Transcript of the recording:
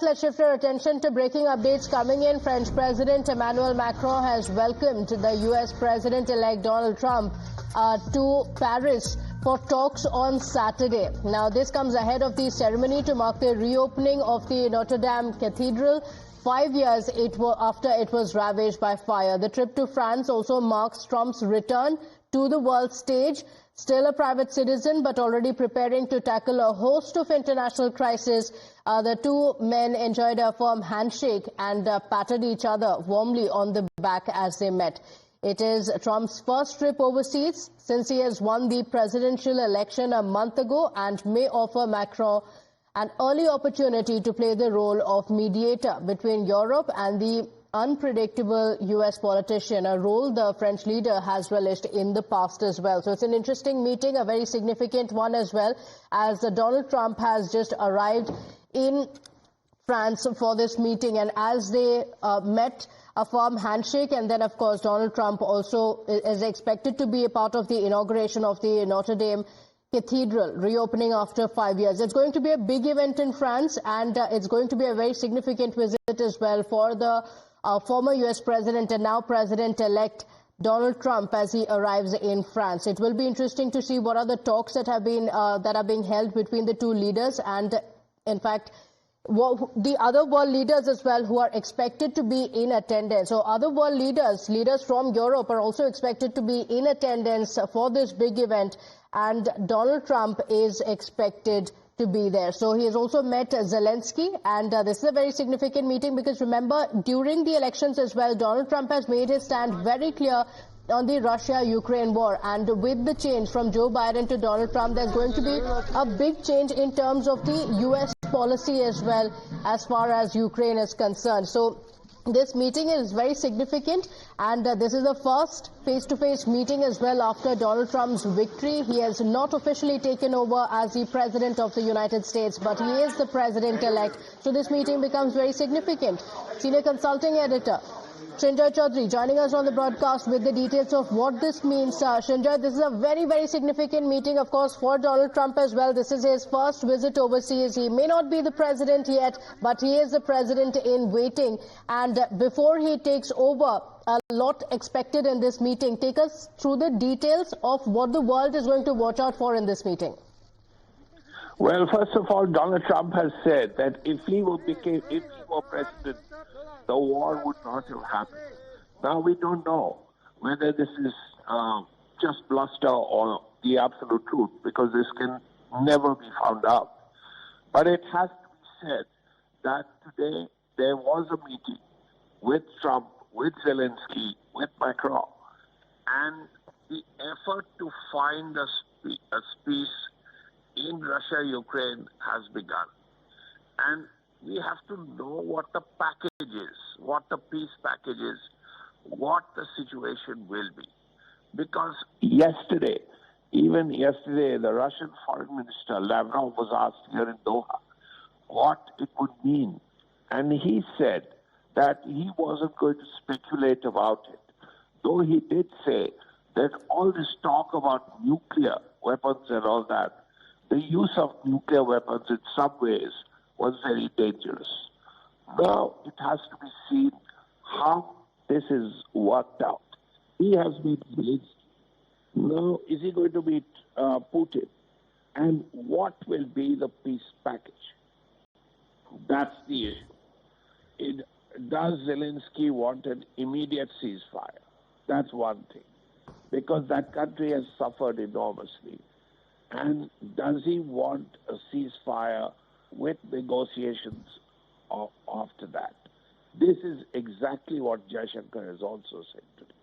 Let's shift our attention to breaking updates coming in. French President Emmanuel Macron has welcomed the U.S. President-elect Donald Trump to Paris for talks on Saturday. Now, this comes ahead of the ceremony to mark the reopening of the Notre Dame Cathedral 5 years after it was ravaged by fire. The trip to France also marks Trump's return to the world stage. Still a private citizen, but already preparing to tackle a host of international crises. The two men enjoyed a firm handshake and patted each other warmly on the back as they met. It is Trump's first trip overseas since he has won the presidential election a month ago and may offer Macron an early opportunity to play the role of mediator between Europe and the unpredictable U.S. politician, a role the French leader has relished in the past as well. So it's an interesting meeting, a very significant one as well, as Donald Trump has just arrived in France for this meeting, and as they met, a firm handshake, and then of course Donald Trump also is expected to be a part of the inauguration of the Notre Dame Cathedral, reopening after 5 years. It's going to be a big event in France, and it's going to be a very significant visit as well for the former U.S. President and now President-elect Donald Trump as he arrives in France. It will be interesting to see what are the talks that have been that are being held between the two leaders, and in fact the other world leaders as well who are expected to be in attendance. So other world leaders from Europe are also expected to be in attendance for this big event, and Donald Trump is expected to be there. So he has also met Zelenskyy, and this is a very significant meeting because remember, during the elections as well, Donald Trump has made his stand very clear on the Russia-Ukraine war, and with the change from Joe Biden to Donald Trump, there's going to be a big change in terms of the U.S. policy as well as far as Ukraine is concerned. So this meeting is very significant, and this is the first face-to-face meeting as well after Donald Trump's victory. He has not officially taken over as the President of the United States, but he is the President-elect. So this meeting becomes very significant. Senior Consulting Editor Shinjoy Chaudhary joining us on the broadcast with the details of what this means. Shinjoy, this is a very, very significant meeting, of course, for Donald Trump as well. This is his first visit overseas. He may not be the president yet, but he is the president in waiting. And before he takes over, a lot expected in this meeting. Take us through the details of what the world is going to watch out for in this meeting. Well, first of all, Donald Trump has said that if he were president, the war would not have happened. Now we don't know whether this is just bluster or the absolute truth, because this can never be found out. But it has to be said that today there was a meeting with Trump, with Zelenskyy, with Macron, and the effort to find a peace in Russia-Ukraine has begun. And we have to know what the package is, what the peace package is, what the situation will be. Because even yesterday, the Russian Foreign Minister Lavrov was asked here in Doha what it would mean. And he said that he wasn't going to speculate about it, though he did say that all this talk about nuclear weapons and all that, the use of nuclear weapons in some ways was very dangerous. Now it has to be seen how this is worked out. He has been Zelenskyy. Now, is he going to meet Putin? And what will be the peace package? That's the issue. Does Zelenskyy want an immediate ceasefire? That's one thing, because that country has suffered enormously. And does he want a ceasefire with negotiations after that? This is exactly what Jaishankar has also said today.